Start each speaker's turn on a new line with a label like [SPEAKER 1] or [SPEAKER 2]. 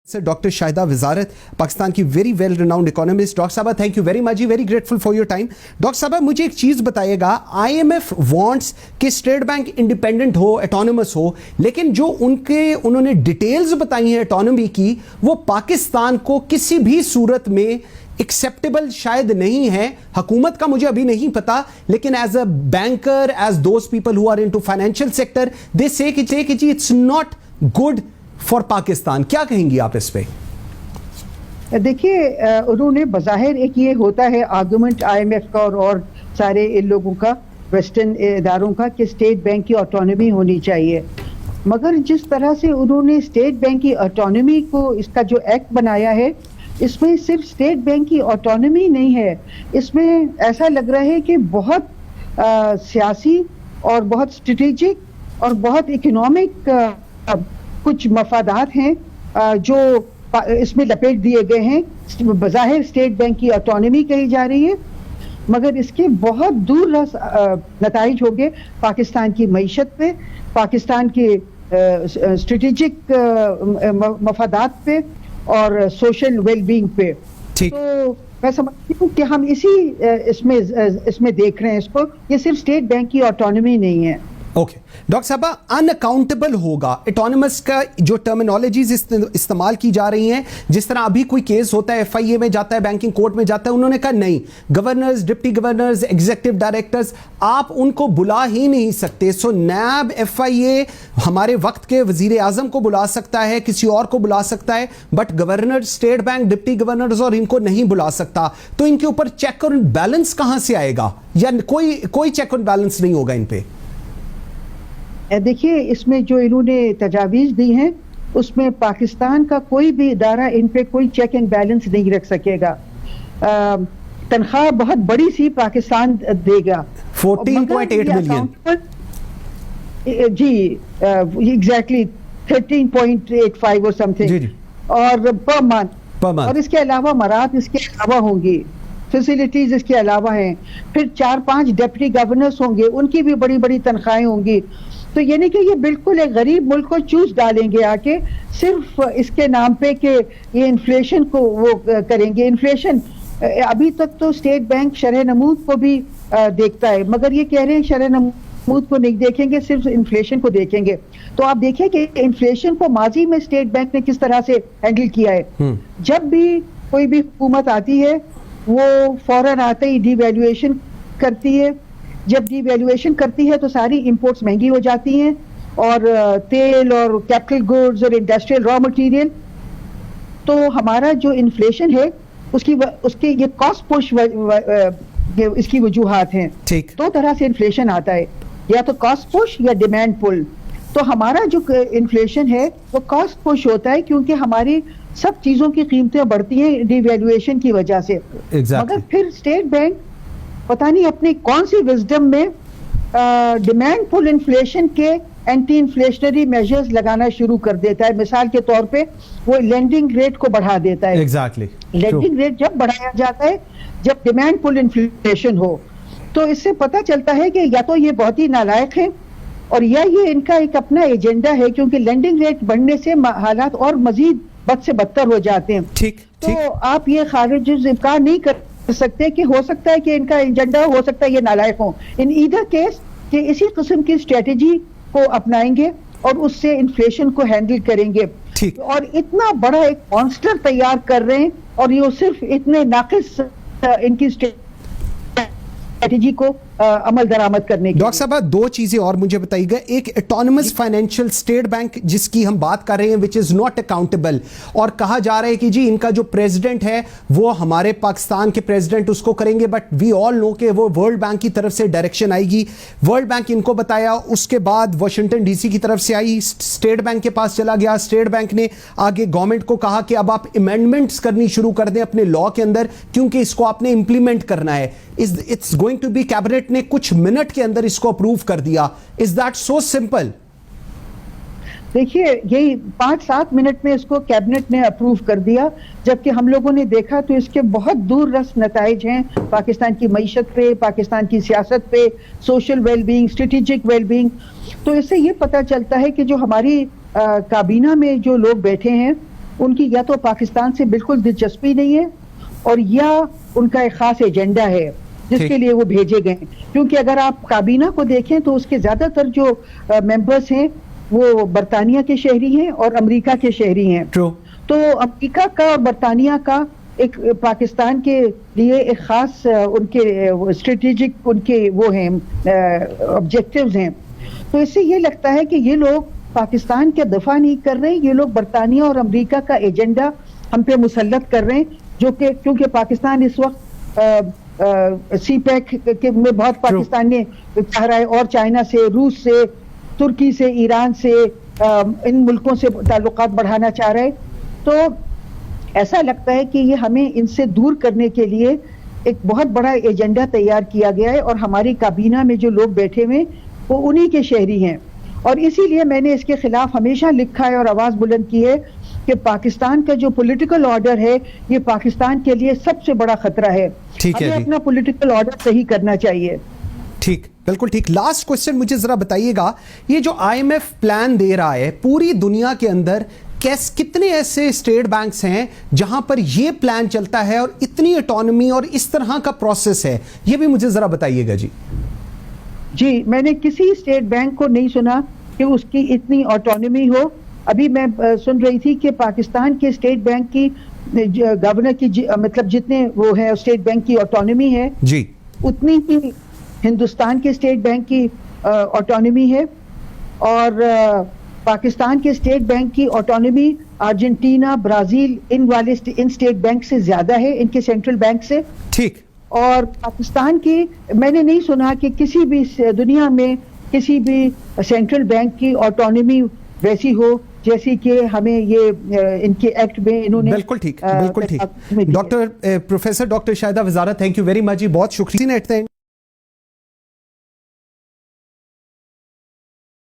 [SPEAKER 1] Dr. Shahida Wizaarat, Pakistan की very well renowned economist. Doctor साहब thank you very much, very grateful for your time. Doctor साहब मुझे एक चीज़ बताइएगा, IMF वांट्स कि स्टेट बैंक इंडिपेंडेंट हो, एटोनमस हो, लेकिन जो उन्होंने डिटेल्स बताई हैं एटोनमी की, वो पाकिस्तान को किसी भी सूरत में एक्सेप्टेबल शायद नहीं है. हुकूमत का मुझे अभी नहीं पता, लेकिन as a banker, as those people who are into financial sector, they say कि it's not good for Pakistan. क्या कहेंगी आप इस पे?
[SPEAKER 2] देखिए, उन्होंने बज़ाहिर एक ये होता है आर्गुमेंट IMF का और सारे इन लोगों का, वेस्टर्न इदारों का, कि स्टेट बैंक की ऑटोनॉमी होनी चाहिए. मगर जिस तरह से उन्होंने स्टेट बैंक की ऑटोनॉमी को, इसका जो एक्ट बनाया है, इसमें सिर्फ स्टेट बैंक की ऑटोनॉमी नहीं है, इसमें ऐसा लग रहा है कि बहुत सियासी और बहुत स्ट्रेटेजिक और बहुत इकोनॉमिक कुछ मफादात हैं जो इसमें लपेट दिए गए हैं. बज़ाहिर स्टेट बैंक की ऑटोनॉमी कही जा रही है, मगर इसके बहुत दूर नताइज होंगे पाकिस्तान की मईशत पे, पाकिस्तान के स्ट्रेटेजिक मफादात पे और सोशल वेलबींग पे. तो मैं समझती हूँ कि हम इसमें देख रहे हैं इसको. ये सिर्फ स्टेट बैंक की ऑटोनॉमी नहीं है.
[SPEAKER 1] ओके डॉक्टर साहब, अनअकाउंटेबल होगा, एटोनमस का जो टर्मिनोलॉजीज इस्तेमाल की जा रही हैं, जिस तरह अभी कोई केस होता है, FIA में जाता है, बैंकिंग कोर्ट में जाता है, उन्होंने कहा नहीं, governors, deputy governors, executive directors, आप उनको बुला ही नहीं सकते. सो NAB, FIA हमारे वक्त के वजीर आजम को बुला सकता है, किसी और को बुला सकता है, but governor, state bank, deputy governors और इनको नहीं बुला सकता. तो इनके ऊपर चेक और बैलेंस कहां से आएगा, या कोई चेक और बैलेंस नहीं होगा इन पे?
[SPEAKER 2] देखिए, इसमें जो इन्होंने तजावीज़ दी हैं, उसमें पाकिस्तान का कोई भी इदारा इन पे कोई चेक एंड बैलेंस नहीं रख सकेगा. तनख्वाह बहुत बड़ी सी पाकिस्तान देगा,
[SPEAKER 1] 14.8 मिलियन.
[SPEAKER 2] जी एग्जैक्टली 13.85 और समथिंग, और पर मंथ. और इसके अलावा मरात इसके अलावा होंगी, फैसिलिटीज इसके अलावा हैं. फिर 4-5 डिप्टी गवर्नर्स होंगे, उनकी भी बड़ी बड़ी तनख्वाहें होंगी. तो यानी कि ये बिल्कुल एक गरीब मुल्क को चूस डालेंगे आके, सिर्फ इसके नाम पे कि ये इन्फ्लेशन को वो करेंगे. इन्फ्लेशन अभी तक तो स्टेट बैंक शरह नमूद को भी देखता है, मगर ये कह रहे हैं शरह नमूद को नहीं देखेंगे, सिर्फ इन्फ्लेशन को देखेंगे. तो आप देखें कि इन्फ्लेशन को माजी में स्टेट बैंक ने किस तरह से हैंडल किया है. जब भी कोई भी हुकूमत आती है, वो फौरन आते ही डिवैल्यूएशन करती है. जब डिवैल्यूएशन करती है तो सारी इंपोर्ट्स महंगी हो जाती हैं, और तेल और कैपिटल गुड्स और इंडस्ट्रियल रॉ मटेरियल. तो हमारा जो इन्फ्लेशन है उसके ये कॉस्ट पुश इसकी वजूहात हैं. दो तरह से इन्फ्लेशन आता है, या तो कॉस्ट पुश या डिमांड पुल. तो हमारा जो इन्फ्लेशन है वो कॉस्ट पुश होता है, क्योंकि हमारी सब चीजों की कीमतें बढ़ती हैं डिवैल्यूएशन की वजह से. मगर फिर स्टेट बैंक पता नहीं अपनी कौन सी विजडम में डिमांड पुल इन्फ्लेशन के एंटी इन्फ्लेशनरी मेजर्स लगाना शुरू कर देता है. मिसाल के तौर पे वो लेंडिंग रेट को बढ़ा देता है. लेंडिंग रेट जब बढ़ाया जाता है जब डिमांड पुल इन्फ्लेशन हो, तो इससे पता चलता है कि या तो ये बहुत ही नालायक है, और या ये इनका एक अपना एजेंडा है, क्योंकि लेंडिंग रेट बढ़ने से हालात और मजीद बद से बदतर हो जाते हैं. तो आप ये खारिज इनकार नहीं कर सकते कि हो सकता है कि इनका एजेंडा हो सकता है ये नालायक हो. इन ईदर केस कि इसी किस्म की स्ट्रेटेजी को अपनाएंगे और उससे इन्फ्लेशन को हैंडल करेंगे. और इतना बड़ा एक मॉन्स्टर तैयार कर रहे हैं, और ये सिर्फ इतने नाकिस इनकी स्ट्रेटेजी को अमल दरामद करने की.
[SPEAKER 1] डॉक्टर साहब, दो चीजें और मुझे बताइएगा. एक, एटोनमस फाइनेंशियल स्टेट बैंक जिसकी हम बात कर रहे हैं, विच इज नॉट अकाउंटेबल, और कहा जा रहा है कि जी इनका जो प्रेसिडेंट है वो हमारे पाकिस्तान के प्रेसिडेंट उसको करेंगे, बट वी ऑल नो कि वो वर्ल्ड बैंक की तरफ से डायरेक्शन आएगी. वर्ल्ड बैंक इनको बताया, उसके बाद वाशिंगटन DC की तरफ से आई, स्टेट बैंक के पास चला गया. स्टेट बैंक ने आगे गवर्नमेंट को कहा कि अब आप अमेंडमेंट्स करनी शुरू कर दें अपने लॉ के अंदर, क्योंकि इसको आपने इंप्लीमेंट करना है. It's going to be, cabinet ने कुछ मिनट के अंदर इसको अप्रूव कर दिया. Is that so simple?
[SPEAKER 2] देखिए, यही 5-7 मिनट में इसको कैबिनेट ने अप्रूव कर दिया, जबकि हम लोगों ने देखा तो इसके बहुत दूर रस नताइज हैं पाकिस्तान की मईशत पे, पाकिस्तान की सियासत पे, सोशल वेलबींग, स्ट्रेटेजिक वेलबींग. तो इससे ये पता चलता है कि जो हमारी काबीना में जो लोग बैठे हैं ان کی یا تو پاکستان سے بالکل دلچسپی نہیں ہے اور یا ان کا ایک خاص ایجنڈا ہے جس کے لیے وہ بھیجے گئے ہیں. کیونکہ اگر آپ کابینہ کو دیکھیں تو اس کے زیادہ تر جو ممبرز ہیں وہ برطانیہ کے شہری ہیں اور امریکہ کے شہری ہیں. تو امریکہ کا اور برطانیہ کا ایک پاکستان کے لیے ایک خاص ان کے اسٹریٹجک ان کے وہ ہیں آبجیکٹیوز ہیں. تو اس سے یہ لگتا ہے کہ یہ لوگ پاکستان کا دفاع نہیں کر رہے, یہ لوگ برطانیہ اور امریکہ کا ایجنڈا ہم پہ مسلط کر رہے ہیں, جو کہ کیونکہ پاکستان اس وقت سی پیک میں بہت پاکستان نے چاہ رہا ہے, اور چائنا سے, روس سے, ترکی سے, ایران سے, ان ملکوں سے تعلقات بڑھانا چاہ رہے. تو ایسا لگتا ہے کہ یہ ہمیں ان سے دور کرنے کے لیے ایک بہت بڑا ایجنڈا تیار کیا گیا ہے, اور ہماری کابینہ میں جو لوگ بیٹھے ہوئے وہ انہی کے شہری ہیں. اور اسی لیے میں نے اس کے خلاف ہمیشہ لکھا ہے اور آواز بلند کی ہے کہ پاکستان کا جو پولیٹیکل آرڈر ہے یہ پاکستان کے لیے سب سے بڑا خطرہ ہے. ہمیں اپنا پولیٹیکل آرڈر صحیح کرنا چاہیے.
[SPEAKER 1] ٹھیک, بالکل ٹھیک. لاسٹ کوسچن مجھے ذرا بتائیے گا, یہ جو آئی ایم ایف پلان دے رہا ہے پوری دنیا کے اندر کتنے ایسے اسٹیٹ بینکس ہیں جہاں پر یہ پلان چلتا ہے اور اتنی اٹانومی اور اس طرح کا پروسیس ہے, یہ بھی مجھے ذرا بتائیے گا.
[SPEAKER 2] جی میں نے کسی اسٹیٹ بینک کو نہیں سنا کہ اس کی اتنی آٹونومی ہو. ابھی میں سن رہی تھی کہ پاکستان کے اسٹیٹ بینک کی گورنر کی مطلب جتنے وہ ہے اسٹیٹ بینک کی آٹونومی ہے
[SPEAKER 1] جی
[SPEAKER 2] اتنی ہی ہندوستان کے اسٹیٹ بینک کی آٹونومی ہے, اور پاکستان کے اسٹیٹ بینک کی آٹونومی ارجنٹینا, برازیل ان اسٹیٹ بینک سے زیادہ ہے, ان کے سینٹرل بینک سے.
[SPEAKER 1] ٹھیک.
[SPEAKER 2] اور پاکستان کی میں نے نہیں سنا کہ کسی بھی دنیا میں کسی بھی سینٹرل بینک کی آٹونومی ویسی ہو جیسی کہ ہمیں یہ ان کے ایکٹ میں انہوں نے.
[SPEAKER 1] بالکل ٹھیک, بالکل ٹھیک. Doctor professor doctor Shahida Wizarat, thank you very much جی, بہت شکریہ.